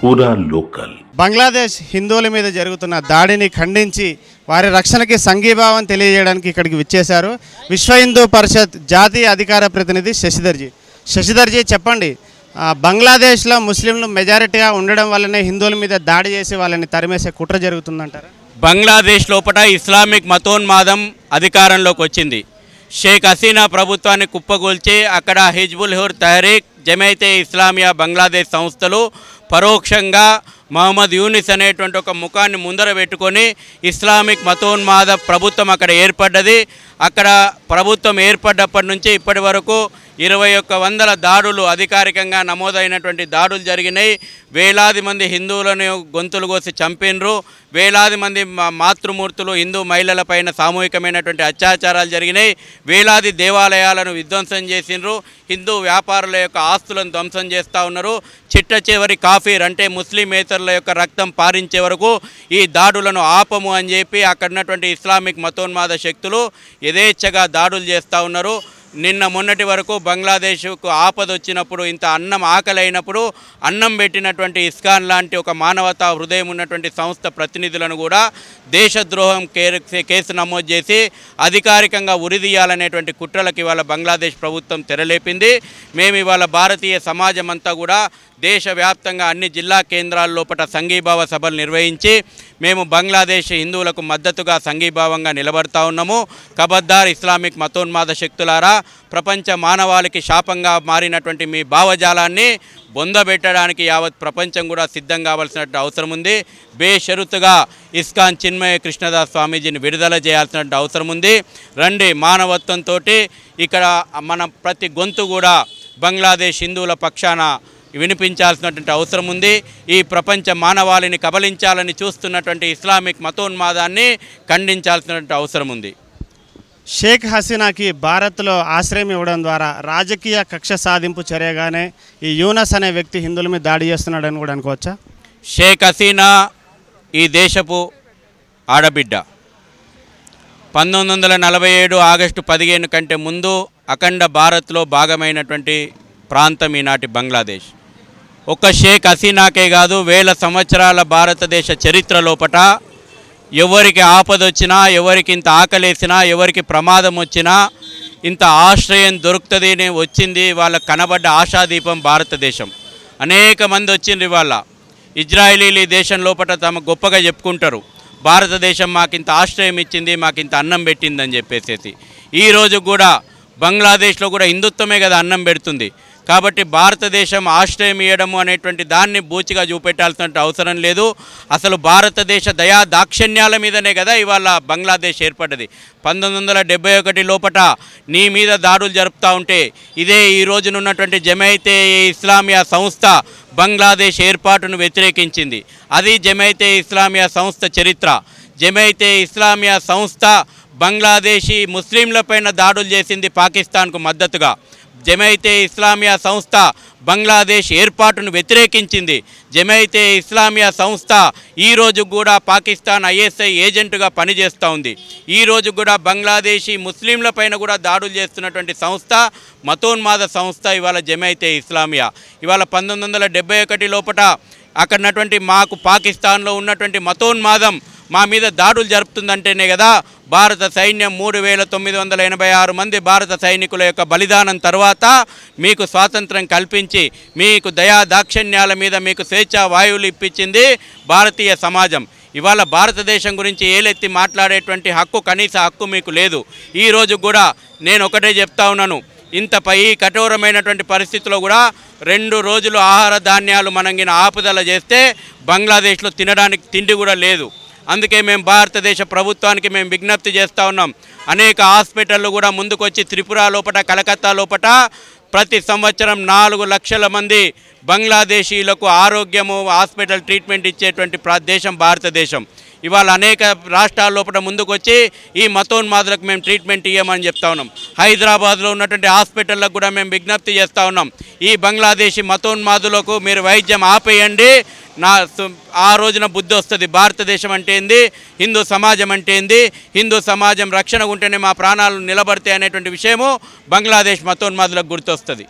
పూరా లోకల్. బంగ్లాదేశ్ హిందువుల మీద జరుగుతున్న దాడిని ఖండించి వారి రక్షణకి సంఘీభావం తెలియజేయడానికి ఇక్కడికి విచ్చేశారు విశ్వ హిందూ పరిషత్ జాతీయ అధికార ప్రతినిధి శశిధర్జీ చెప్పండి, బంగ్లాదేశ్లో ముస్లింలు మెజారిటీగా ఉండడం వల్లనే హిందువుల మీద దాడి చేసి వాళ్ళని తరిమేసే కుట్ర జరుగుతుందంటారా? బంగ్లాదేశ్ లోపల ఇస్లామిక్ మతోన్మాదం అధికారంలోకి వచ్చింది. షేక్ హసీనా ప్రభుత్వాన్ని కుప్పగొల్చి అక్కడ హిజ్బుల్ తహరీక్, జమైతే ఇస్లామియా బంగ్లాదేశ్ సంస్థలు పరోక్షంగా మహమ్మద్ యూనిస్ అనేటువంటి ఒక ముఖాన్ని ముందర పెట్టుకొని ఇస్లామిక్ మతోన్మాద ప్రభుత్వం అక్కడ ఏర్పడ్డది. అక్కడ ప్రభుత్వం ఏర్పడ్డప్పటి నుంచి ఇప్పటి వరకు 2100 దాడులు అధికారికంగా నమోదైనటువంటి దాడులు జరిగినాయి. వేలాది మంది హిందువులను గొంతులు కోసి చంపినరు. వేలాది మంది మాతృమూర్తులు హిందూ మహిళలపైన సామూహికమైనటువంటి అత్యాచారాలు జరిగినాయి. వేలాది దేవాలయాలను విధ్వంసం చేసినారు. హిందూ వ్యాపారుల యొక్క ఆస్తులను ధ్వంసం చేస్తూ ఉన్నారు. చిట్ట చివరి కాఫీర్ అంటే ముస్లిమేతరుల యొక్క రక్తం పారించే వరకు ఈ దాడులను ఆపము అని చెప్పి అక్కడ ఉన్నటువంటి ఇస్లామిక్ మతోన్మాద శక్తులు యథేచ్ఛగా దాడులు చేస్తూ ఉన్నారు. నిన్న మొన్నటి వరకు బంగ్లాదేశ్కు ఆపద వచ్చినప్పుడు, ఇంత అన్నం ఆకలి అయినప్పుడు అన్నం పెట్టినటువంటి ఇస్కాన్ లాంటి ఒక మానవతా హృదయం ఉన్నటువంటి సంస్థ ప్రతినిధులను కూడా దేశద్రోహం కేసు నమోదు చేసి అధికారికంగా ఉరిదీయాలనేటువంటి కుట్రలకు ఇవాళ బంగ్లాదేశ్ ప్రభుత్వం తెరలేపింది. మేము ఇవాళ భారతీయ సమాజం అంతా కూడా దేశవ్యాప్తంగా అన్ని జిల్లా కేంద్రాల లోపల సంఘీభావ సభలు నిర్వహించి మేము బంగ్లాదేశ్ హిందువులకు మద్దతుగా సంఘీభావంగా నిలబడతా ఉన్నాము. కబద్దార్ ఇస్లామిక్ మతోన్మాద శక్తులారా, ప్రపంచ మానవాళికి శాపంగా మారినటువంటి మీ భావజాలాన్ని బొందబెట్టడానికి యావత్ ప్రపంచం కూడా సిద్ధం కావాల్సిన అవసరం ఉంది. బేషరతుగా ఇస్కాన్ చిన్మయ కృష్ణదాస్ స్వామీజీని విడుదల చేయాల్సిన అవసరం ఉంది. రండి, మానవత్వంతో ఇక్కడ మన ప్రతి గొంతు కూడా బంగ్లాదేశ్ హిందువుల పక్షాన వినిపించాల్సినటువంటి అవసరం ఉంది. ఈ ప్రపంచ మానవాళిని కబలించాలని చూస్తున్నటువంటి ఇస్లామిక్ మతోన్మాదాన్ని ఖండించాల్సినటువంటి అవసరం ఉంది. షేక్ హసీనాకి భారత్లో ఆశ్రయం ఇవ్వడం ద్వారా రాజకీయ కక్ష సాధింపు చర్యగానే ఈ యూనస్ అనే వ్యక్తి హిందువుల మీద దాడి చేస్తున్నాడని కూడా అనుకోవచ్చా? షేక్ హసీనా ఈ దేశపు ఆడబిడ్డ. 1947 ఆగస్టు 15 కంటే ముందు అఖండ భారత్లో భాగమైనటువంటి ప్రాంతం ఈనాటి బంగ్లాదేశ్. ఒక్క షేక్ హసీనాకే కాదు, వేల సంవత్సరాల భారతదేశ చరిత్ర లోపట ఎవరికి ఆపదొచ్చినా, ఎవరికి ఇంత ఆకలేసినా, ఎవరికి ప్రమాదం వచ్చినా ఇంత ఆశ్రయం దొరుకుతుందని వచ్చింది వాళ్ళకు కనబడ్డ ఆశాదీపం భారతదేశం. అనేక మంది వచ్చిండ్రు. ఇవాళ ఇజ్రాయిలీలు ఈ దేశం లోపల తమ గొప్పగా చెప్పుకుంటారు, భారతదేశం మాకింత ఆశ్రయం ఇచ్చింది, మాకింత అన్నం పెట్టిందని చెప్పేసి. ఈరోజు కూడా బంగ్లాదేశ్లో కూడా హిందుత్వమే కదా అన్నం పెడుతుంది. కాబట్టి భారతదేశం ఆశ్రయం ఇవ్వడము అనేటువంటి దాన్ని బూచిగా చూపెట్టాల్సిన అవసరం లేదు. అసలు భారతదేశ దయా దాక్షిణ్యాల మీదనే కదా ఇవాళ బంగ్లాదేశ్ ఏర్పడ్డది. 1971 లోపట నీ మీద దాడులు జరుపుతూ ఉంటే ఇదే ఈ రోజునున్నటువంటి జమైతే ఇస్లామియా సంస్థ బంగ్లాదేశ్ ఏర్పాటును వ్యతిరేకించింది. అది జమైతే ఇస్లామియా సంస్థ చరిత్ర. జమైతే ఇస్లామియా సంస్థ బంగ్లాదేశీ ముస్లింలపైన దాడులు చేసింది పాకిస్తాన్కు మద్దతుగా. జమైతే ఇస్లామియా సంస్థ బంగ్లాదేశ్ ఏర్పాటును వ్యతిరేకించింది. జమైతే ఇస్లామియా సంస్థ ఈరోజు కూడా పాకిస్తాన్ ISI ఏజెంటుగా పనిచేస్తూ ఉంది. ఈరోజు కూడా బంగ్లాదేశీ ముస్లింలపైన కూడా దాడులు చేస్తున్నటువంటి సంస్థ, మతోన్మాద సంస్థ ఇవాళ జమైతే ఇస్లామియా. ఇవాళ 1971 లోపల అక్కడున్నటువంటి మాకు పాకిస్తాన్లో ఉన్నటువంటి మతోన్మాదం మా మీద దాడులు జరుపుతుందంటేనే కదా భారత సైన్యం 3986 మంది భారత సైనికుల యొక్క బలిదానం తర్వాత మీకు స్వాతంత్రం కల్పించి మీకు దయా దాక్షిణ్యాల మీద మీకు స్వేచ్ఛా వాయువులు ఇప్పించింది భారతీయ సమాజం. ఇవాళ భారతదేశం గురించి ఏలెత్తి మాట్లాడేటువంటి హక్కు, కనీస హక్కు మీకు లేదు. ఈరోజు కూడా నేను ఒకటే చెప్తా ఉన్నాను, ఇంతపై కఠోరమైనటువంటి పరిస్థితుల్లో కూడా 2 రోజులు ఆహార ధాన్యాలు మనంగిన ఆపుదల చేస్తే బంగ్లాదేశ్లో తినడానికి తిండి కూడా లేదు. అందుకే మేము భారతదేశ ప్రభుత్వానికి మేము విజ్ఞప్తి చేస్తూ ఉన్నాం. అనేక హాస్పిటళ్ళు కూడా ముందుకొచ్చి త్రిపుర లోపల, కలకత్తా లోపల ప్రతి సంవత్సరం 4 లక్షల మంది బంగ్లాదేశీలకు ఆరోగ్యము, హాస్పిటల్ ట్రీట్మెంట్ ఇచ్చేటువంటి దేశం భారతదేశం. ఇవాళ అనేక రాష్ట్రాల లోపల ముందుకొచ్చి ఈ మతోన్మాదులకు మేము ట్రీట్మెంట్ ఇవ్వమని చెప్తా ఉన్నాం. హైదరాబాద్లో ఉన్నటువంటి హాస్పిటళ్ళకు కూడా మేము విజ్ఞప్తి చేస్తూ ఉన్నాం, ఈ బంగ్లాదేశీ మతోన్మాదులకు మీరు వైద్యం ఆపేయండి. ఆ రోజున బుద్ధి వస్తుంది. భారతదేశం అంటే ఏంది, హిందూ సమాజం అంటే ఏంది, హిందూ సమాజం రక్షణ ఉంటేనే మా ప్రాణాలు నిలబడతాయి అనేటువంటి విషయము బంగ్లాదేశ్ మతోన్మాదులకు గుర్తొస్తుంది.